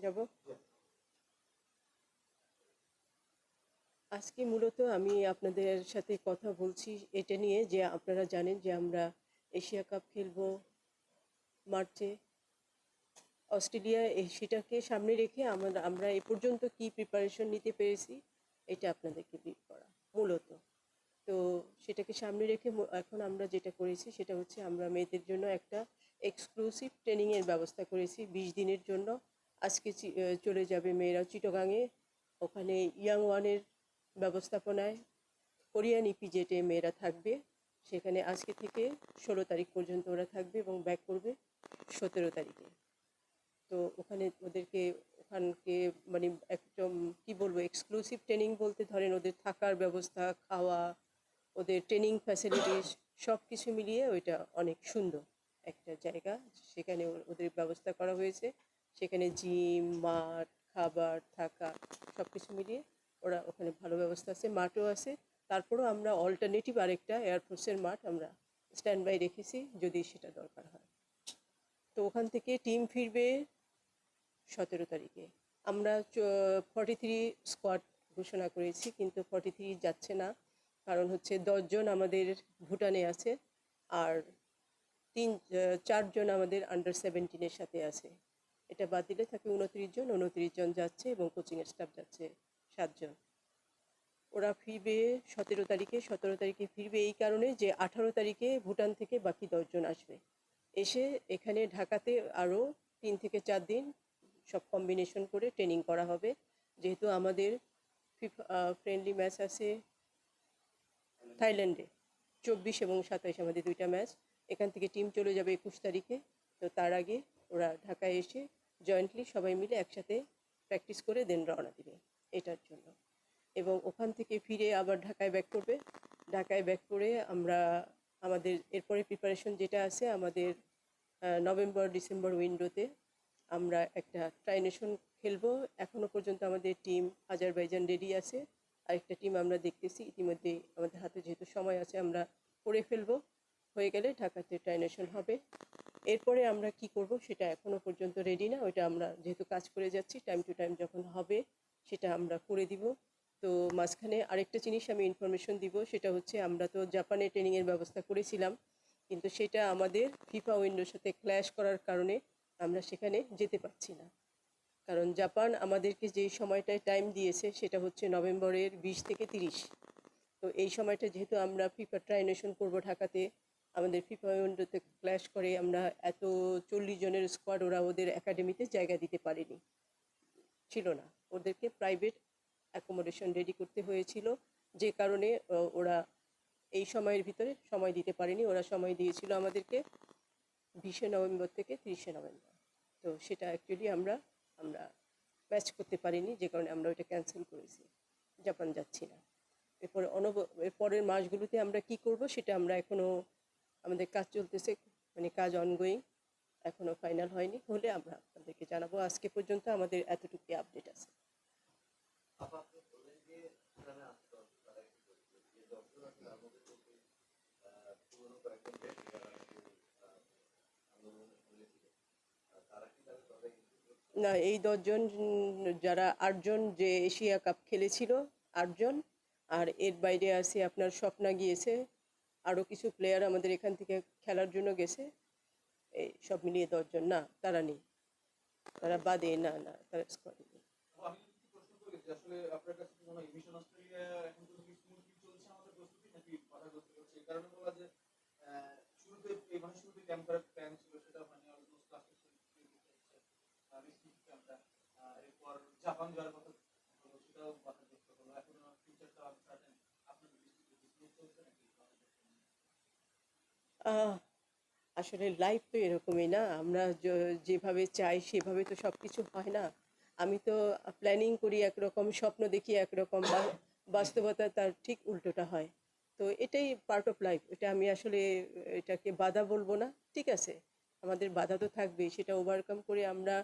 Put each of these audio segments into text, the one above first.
যাব। আজকে মূলত আমি আপনাদের সাথে কথা বলছি এটা নিয়ে যে আপনারা জানেন যে আমরা এশিয়া কাপ খেলবো মার্চে অস্ট্রেলিয়া, সেটাকে সামনে রেখে আমরা এ পর্যন্ত কি প্রিপারেশন নিতে পেরেছি এটা আপনাদেরকে ব্রিফ করা মূলত। তো সেটাকে সামনে রেখে এখন আমরা যেটা করেছি সেটা হচ্ছে আমরা মেয়েদের জন্য একটা এক্সক্লুসিভ ট্রেনিংয়ের ব্যবস্থা করেছি 20 দিনের জন্য। আজকে চলে যাবে মেয়েরা চিটাগাংয়ে, ওখানে ইয়াং ওয়ানের ব্যবস্থাপনায় কোরিয়ান ইপিজেটে মেয়েরা থাকবে। সেখানে আজকে থেকে 16 তারিখ পর্যন্ত ওরা থাকবে এবং ব্যাক করবে 17 তারিখে। তো ওখানে ওদেরকে ওখানকে মানে একদম কি বলবো এক্সক্লুসিভ ট্রেনিং বলতে ধরেন ওদের থাকার ব্যবস্থা, খাওয়া, ওদের ট্রেনিং ফ্যাসিলিটিস সব কিছু মিলিয়ে ওইটা অনেক সুন্দর একটা জায়গা। সেখানে ওদের ব্যবস্থা করা হয়েছে, সেখানে জিম, মাঠ, খাবার, থাকা সব কিছু মিলিয়ে ওরা ওখানে ভালো ব্যবস্থা আছে, মাঠও আছে। তারপরেও আমরা অল্টারনেটিভ আরেকটা এয়ারফোর্সের মাঠ আমরা স্ট্যান্ড বাই রেখেছি যদি সেটা দরকার হয়। তো ওখান থেকে টিম ফিরবে 17 তারিখে। আমরা 43 স্কোয়াড ঘোষণা করেছি, কিন্তু 43 যাচ্ছে না, কারণ হচ্ছে 10 জন আমাদের ভুটানে আছে আর 4 জন আমাদের আন্ডার 17-এর সাথে আছে। এটা বাদ দিলে থাকে 29 জন। 29 জন যাচ্ছে এবং কোচিংয়ের স্টাফ যাচ্ছে 7 জন। ওরা ফিরবে 17 তারিখে। 17 তারিখে ফিরবে এই কারণে যে 18 তারিখে ভুটান থেকে বাকি 10 জন আসবে, এসে এখানে ঢাকাতে আরও 3 থেকে 4 দিন সব কম্বিনেশন করে ট্রেনিং করা হবে। যেহেতু আমাদের ফ্রেন্ডলি ম্যাচ আছে থাইল্যান্ডে 24 এবং 27, আমাদের 2টা ম্যাচ। এখান থেকে টিম চলে যাবে 21 তারিখে। তো তার আগে ওরা ঢাকায় এসে জয়েন্টলি সবাই মিলে একসাথে প্র্যাকটিস করে দেন রওনা দিবে এটার জন্য। এবং ওখান থেকে ফিরে আবার ঢাকায় ব্যাক করবে। ঢাকায় ব্যাক করে আমরা আমাদের এরপরে প্রিপারেশন যেটা আছে আমাদের নভেম্বর ডিসেম্বর উইন্ডোতে আমরা একটা ট্রাইনেশন খেলবো। এখনও পর্যন্ত আমাদের টিম আজারবাইজান রেডি আছে, আরেকটা টিম আমরা দেখতেছি ইতিমধ্যেই, আমাদের হাতে যেহেতু সময় আছে আমরা করে ফেলবো। হয়ে গেলে ঢাকাতে ট্রাইনেশন হবে। এরপরে আমরা কি করব সেটা এখনও পর্যন্ত রেডি না, ওইটা আমরা যেহেতু কাজ করে যাচ্ছি টাইম টু টাইম যখন হবে সেটা আমরা করে দিব। তো মাঝখানে আরেকটা জিনিস আমি ইনফরমেশন দিব, সেটা হচ্ছে আমরা তো জাপানে ট্রেনিংয়ের ব্যবস্থা করেছিলাম, কিন্তু সেটা আমাদের ফিফা উইন্ডোর সাথে ক্ল্যাশ করার কারণে আমরা সেখানে যেতে পারছি না। কারণ জাপান আমাদেরকে যেই সময়টায় টাইম দিয়েছে সেটা হচ্ছে নভেম্বরের 20 থেকে 30। তো এই সময়টা যেহেতু আমরা ফিফা ট্রাইনেশন করব ঢাকাতে, আমাদের ফিফা উইন্ডোতে ক্ল্যাশ করে আমরা এত 40 জনের স্কোয়াড ওরা ওদের একাডেমিতে জায়গা দিতে পারেনি, ছিল না, ওদেরকে প্রাইভেট অ্যাকোমোডেশন রেডি করতে হয়েছিল। যে কারণে ওরা এই সময়ের ভিতরে সময় দিতে পারেনি। ওরা সময় দিয়েছিল আমাদেরকে 20 নভেম্বর থেকে 30 নভেম্বর। তো সেটা অ্যাকচুয়ালি আমরা আমরা ম্যাচ করতে পারিনি, যে কারণে আমরা ওইটা ক্যান্সেল করেছি, জাপান যাচ্ছি না। এরপরে এরপরের মাসগুলোতে আমরা কি করব সেটা আমরা এখনও আমাদের কাজ চলতেছে, মানে কাজ অনগোয়িং, এখনও ফাইনাল হয়নি। হলে আমরা আপনাদেরকে জানাবো। আজকে পর্যন্ত আমাদের এতটুকুই আপডেট আছে। না, এই 10 জন যারা 8 জন যে এশিয়া কাপ খেলেছিল 8 জন, আর এর বাইরে আছে আপনার স্বপ্না গিয়েছে, আরও কিছু প্লেয়ার আমাদের এখান থেকে খেলার জন্য গেছে। এই সব মিলিয়ে 10 জন। না, তারা নেই, তারা বাদে, না না তারা স্কোয়াডে নেই। আহ, আসলে লাইফ তো এরকমই না, আমরা যেভাবে চাই সেভাবে তো সব কিছু হয় না। আমি তো প্ল্যানিং করি একরকম, স্বপ্ন দেখি একরকম, বাস্তবতা তার ঠিক উল্টোটা হয়। তো এটাই পার্ট অফ লাইফ, এটা আমি আসলে এটাকে বাধা বলবো না। ঠিক আছে, আমাদের বাধা তো থাকবেই, সেটা ওভারকাম করে আমরা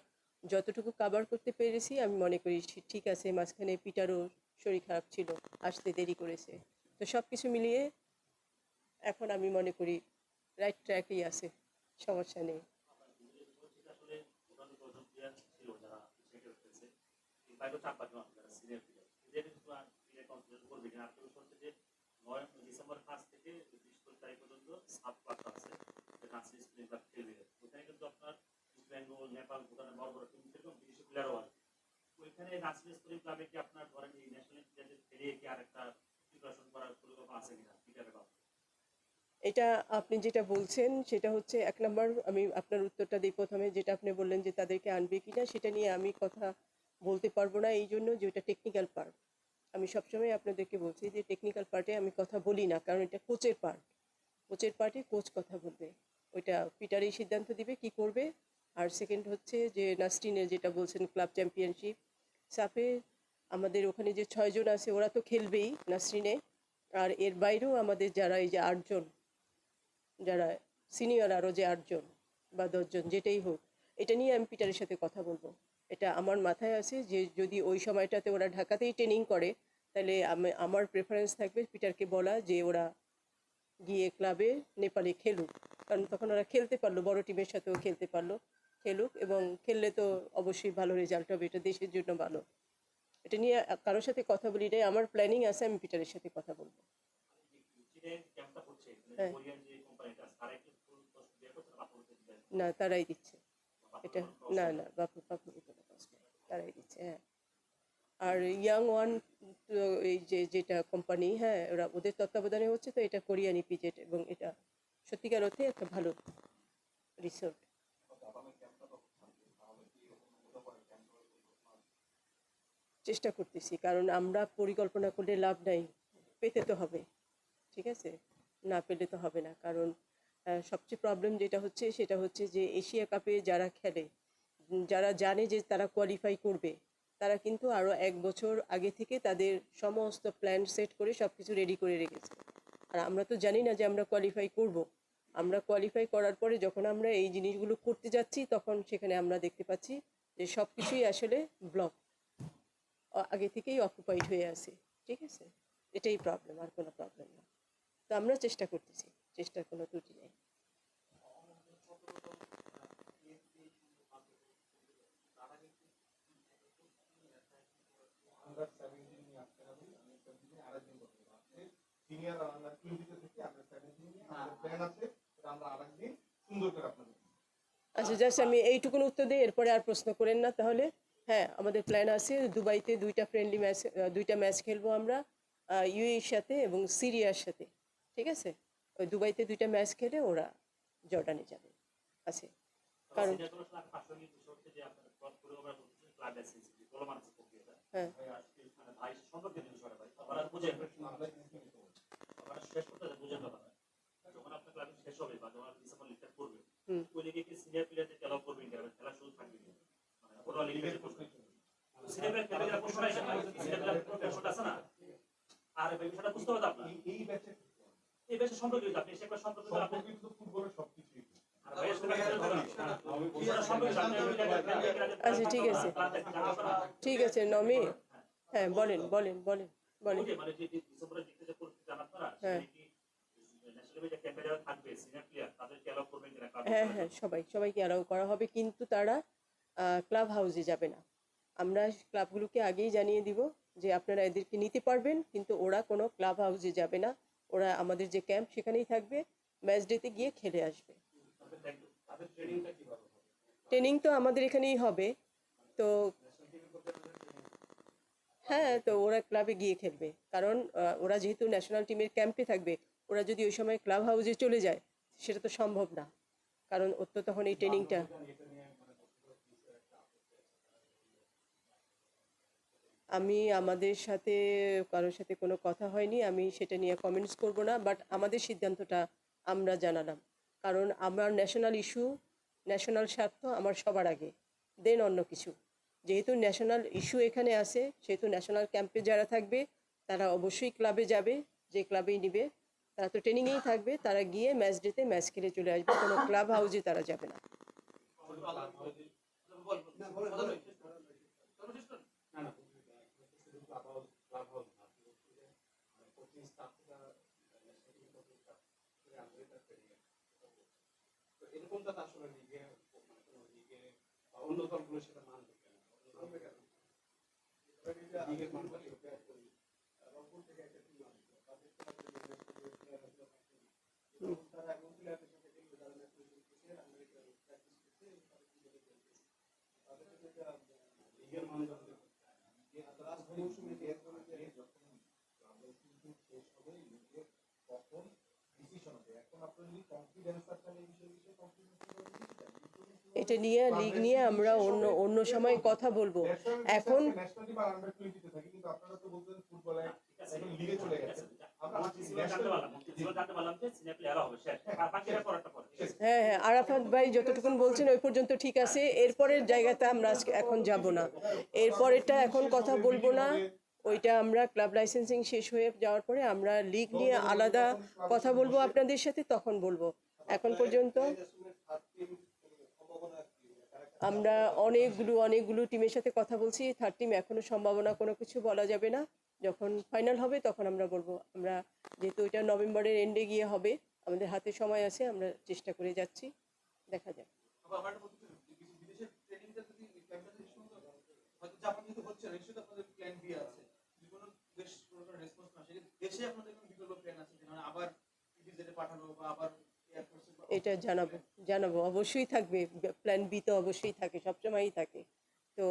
যতটুকু কাভার করতে পেরেছি আমি মনে করি ঠিক আছে। মাঝখানে পিটারও শরীর খারাপ ছিল, আসতে দেরি করেছে। তো সব কিছু মিলিয়ে এখন আমি মনে করি রাইট ট্র্যাকেই আছে, সমস্যা নেই। বাইরে 4-5 জন যারা সিনিয়র প্লেয়ার এদের কিন্তু প্লেয়ার কনসিডার করবে কিনা। আপনি বলতে যে 9 ডিসেম্বর 5 থেকে 20 তারিখ পর্যন্ত সাব ক্লাবটা আছে নার্সারি স্কুল ক্লাব খেলবে। ওখানে কিন্তু আপনার ইস্ট বেঙ্গল, নেপাল, ভুটানের বড় বড় টিম থেকে বিদেশি প্লেয়ারও আছে। ওইখানে নার্সারি স্কুল ক্লাবে কি আপনার ধরেন এই ন্যাশনাল প্লেয়ারদের খেলিয়ে কি আরেকটা প্রিপারেশন করার পরিকল্পনা আছে কিনা ফিটারের বাবদ? এটা আপনি যেটা বলছেন সেটা হচ্ছে এক নম্বর, আমি আপনার উত্তরটা দিই প্রথমে। যেটা আপনি বললেন যে তাদেরকে আনবে কিনা, সেটা নিয়ে আমি কথা বলতে পারবো না, এই জন্য যে ওটা টেকনিক্যাল পার্ট। আমি সবসময় আপনাদেরকে বলছি যে টেকনিক্যাল পার্টে আমি কথা বলি না, কারণ এটা কোচের পার্ট। কোচের পার্টে কোচ কথা বলবে, ওইটা পিটারই সিদ্ধান্ত দিবে কি করবে। আর সেকেন্ড হচ্ছে যে নাসরিনে যেটা বলছেন ক্লাব চ্যাম্পিয়নশিপ সাপে আমাদের ওখানে যে 6 জন আছে ওরা তো খেলবেই নাসরিনে। আর এর বাইরেও আমাদের যারা এই যে 8 জন, যারা সিনিয়র আরও যে 8 জন বা 10 জন যেটাই হোক, এটা নিয়ে আমি পিটারের সাথে কথা বলবো। এটা আমার মাথায় আছে যে যদি ওই সময়টাতে ওরা ঢাকাতেই ট্রেনিং করে, তাহলে আমার প্রেফারেন্স থাকবে পিটারকে বলা যে ওরা গিয়ে ক্লাবে নেপালে খেলুক, কারণ তখন ওরা খেলতে পারলো, বড় টিমের সাথেও খেলতে পারলো। খেলুক, এবং খেললে তো অবশ্যই ভালো রেজাল্ট হবে, এটা দেশের জন্য ভালো। এটা নিয়ে কারোর সাথে কথা বলি নাই, আমার প্ল্যানিং আছে আমি পিটারের সাথে কথা বলবো। হ্যাঁ, না তারাই দিচ্ছে এটা। না না, বাপু বাপু কোনো কষ্ট নেই, তারাই দিচ্ছে। হ্যাঁ, আর ইয়াং ওয়ান এই যে যেটা কোম্পানি, হ্যাঁ ওরা ওদের তত্ত্বাবধানে হচ্ছে, তো এটা কোরিয়ান ইপিজেড, এবং এটা সত্যিকার অর্থে একটা ভালো রিসোর্ট। চেষ্টা করতেছি, কারণ আমরা পরিকল্পনা করলে লাভ নাই, পেতে তো হবে। ঠিক আছে, না পেলে তো হবে না। কারণ সবচেয়ে প্রবলেম যেটা হচ্ছে সেটা হচ্ছে যে এশিয়া কাপে যারা খেলে, যারা জানে যে তারা কোয়ালিফাই করবে, তারা কিন্তু আরও 1 বছর আগে থেকে তাদের সমস্ত প্ল্যান সেট করে সব কিছু রেডি করে রেখেছে। আর আমরা তো জানি না যে আমরা কোয়ালিফাই করব। আমরা কোয়ালিফাই করার পরে যখন আমরা এই জিনিসগুলো করতে যাচ্ছি, তখন সেখানে আমরা দেখতে পাচ্ছি যে সব কিছুই আসলে ব্লক, আগে থেকেই অকুপাইড হয়ে আছে। ঠিক আছে, এটাই প্রবলেম, আর কোনো প্রবলেম না। তো আমরা চেষ্টা করতেছি, চেষ্টার কোনো ত্রুটি নেই। সিনিয়র আন্ডার 20 থেকে আন্ডার 17 নিয়ে আমাদের প্ল্যান আছে, সেটা আমরা আরেকদিন সুন্দর করে আপনাদের। আচ্ছা, জাস্ট আমি এইটুকুন উত্তর দিই, এরপরে আর প্রশ্ন করেন না তাহলে। হ্যাঁ, আমাদের প্ল্যান আছে দুবাইতে 2টা ফ্রেন্ডলি ম্যাচ, 2টা ম্যাচ খেলবো আমরা, ইউএইর সাথে এবং সিরিয়ার সাথে। ঠিক আছে, ওই দুবাইতে 2টা ম্যাচ খেলে ওরা জর্ডানে যাবে আছে। কারণ হ্যাঁ, হুম, আর বিষয়টা বুঝতে হবে আপনার এই ব্যাচে এই বিষয়ে সম্পর্কিত আপনি সে সম্পর্কিত আপনি সম্পর্কিত ফুটবলের সবকিছুই। আচ্ছা ঠিক আছে, ঠিক আছে নমি। হ্যাঁ বলেন বলেন বলেন বলেন। মানে যে ডিসেম্বরের দিকে যে পরিস্থিতি জানার পর হ্যাঁ কি ন্যাশনাল মিডিয়া ক্যাম্পেইনে থাকবে সিনিয়র প্লেয়ার তাদেরকে অ্যালাউ করবেন কিনা? হ্যাঁ হ্যাঁ, সবাইকে অ্যালাউ করা হবে, কিন্তু তারা ক্লাব হাউসে যাবে না। আমরা ক্লাবগুলোকে আগেই জানিয়ে দিব যে আপনারা এদেরকে নিতে পারবেন, কিন্তু ওরা কোনো ক্লাব হাউসে যাবে না। ওরা আমাদের যে ক্যাম্প সেখানেই থাকবে, ম্যাচ ডেতে গিয়ে খেলে আসবে। ট্রেনিং তো আমাদের এখানেই হবে। তো হ্যাঁ, তো ওরা ক্লাবে গিয়ে খেলবে, কারণ ওরা যেহেতু ন্যাশনাল টিমের ক্যাম্পে থাকবে, ওরা যদি ওই সময় ক্লাব হাউসে চলে যায় সেটা তো সম্ভব না, কারণ ওর তো তখন এই ট্রেনিংটা। আমি আমাদের সাথে কারোর সাথে কোনো কথা হয়নি, আমি সেটা নিয়ে কমেন্টস করব না, বাট আমাদের সিদ্ধান্তটা আমরা জানালাম। কারণ আমার ন্যাশনাল ইস্যু, ন্যাশনাল স্বার্থ আমার সবার আগে, দেন অন্য কিছু। যেহেতু ন্যাশনাল ইস্যু এখানে আছে, সেহেতু ন্যাশনাল ক্যাম্পে যারা থাকবে তারা অবশ্যই ক্লাবে যাবে, যে ক্লাবেই নিবে। তারা তো ট্রেনিংয়েই থাকবে, তারা গিয়ে ম্যাচ ডেতে ম্যাচ খেলে চলে আসবে, কোনো ক্লাব হাউসে তারা যাবে না। এরকমটা তো আসলে লিগে অন্য দলগুলোর সাথে মানবে কেন? লিগের মানটা রংপুর থেকে একটা টিম আসলো তাদের তারা এখন প্লেয়ারদের সাথে খেলবে তারা ন্যাশনাল টিম করছে আমেরিকার প্র্যাকটিস করছে তাদের সাথে লিগের মান লাস্ট মৌসুমে যে যখন আমরা কিন্তু শেষ হবে লিগের তখন ডিসিশন হবে এখন আপনার যদি কনফিডেন্স আছে এই বিষয়ে কনফিডেন্স এটা নিয়ে লিগ নিয়ে আমরা অন্য সময় কথা বলবো। এখন ন্যাশনাল টিম আর আন্ডার 20 থাকে কিন্তু আপনারা তো বলছেন ফুটবলে এখন লিগে চলে গেছে আমরা জানতে পারলাম যে সিনিয়র প্লেয়ার হবে শেষ আর বাকিরা পরেরটা পরে হ্যাঁ হ্যাঁ, আরাফাত ভাই যতটুকুন বলছেন ওই পর্যন্ত ঠিক আছে। এরপরের জায়গাতে আমরা আজকে এখন যাব না, এরপরেরটা এখন কথা বলবো না। ওইটা আমরা ক্লাব লাইসেন্সিং শেষ হয়ে যাওয়ার পরে আমরা লিগ নিয়ে আলাদা কথা বলবো আপনাদের সাথে, তখন বলবো। এখন পর্যন্ত আমরা অনেকগুলো টিমের সাথে কথা বলছি। থার্ড টিম এখনো সম্ভাবনা কোনো কিছু বলা যাবে না, যখন ফাইনাল হবে তখন আমরা বলবো। আমরা যেহেতু এটা নভেম্বরের এন্ডে গিয়ে হবে, আমাদের হাতে সময় আছে, আমরা চেষ্টা করে যাচ্ছি, দেখা যাক। বিদেশের ট্রেনিংটা যদি ক্যাম্পটা শেষ পর্যন্ত হয়তো জাপান যেহেতু হচ্ছে না, নিশ্চয়ই আপনাদের প্ল্যান বি আছে। যদি কোনো দেশ কোনো রেসপন্স না আসে, দেশে আপনাদের কোনো বিকল্প প্ল্যান আছে যেখানে আবার ভিজিটে পাঠানো বা আবার এয়ারফোর্সে এটা জানাবো অবশ্যই থাকবে। প্ল্যান বি তো অবশ্যই থাকে, সবসময়ই থাকে। তো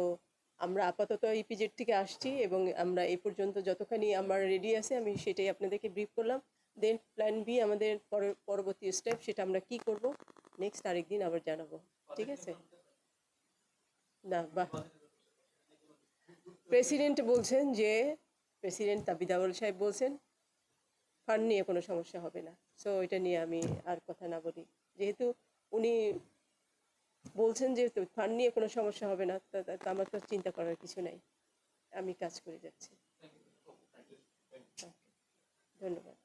আমরা আপাতত ইপিজেড থেকে আসছি এবং আমরা এই পর্যন্ত যতখানি আমার রেডি আছে আমি সেটাই আপনাদেরকে ব্রিফ করলাম। দেন প্ল্যান বি আমাদের পরবর্তী স্টেপ, সেটা আমরা কি করব নেক্সট আরেকদিন আবার জানাবো, ঠিক আছে? না বাহ, প্রেসিডেন্ট বলছেন যে, প্রেসিডেন্ট তাবিদাউল সাহেব বলছেন ফান্ড নিয়ে কোনো সমস্যা হবে না। সো এটা নিয়ে আমি আর কথা না বলি, যেহেতু উনি বলছেন যে ফান্ড নিয়ে কোনো সমস্যা হবে না, তা আমার তো চিন্তা করার কিছু নাই, আমি কাজ করে যাচ্ছি। ধন্যবাদ।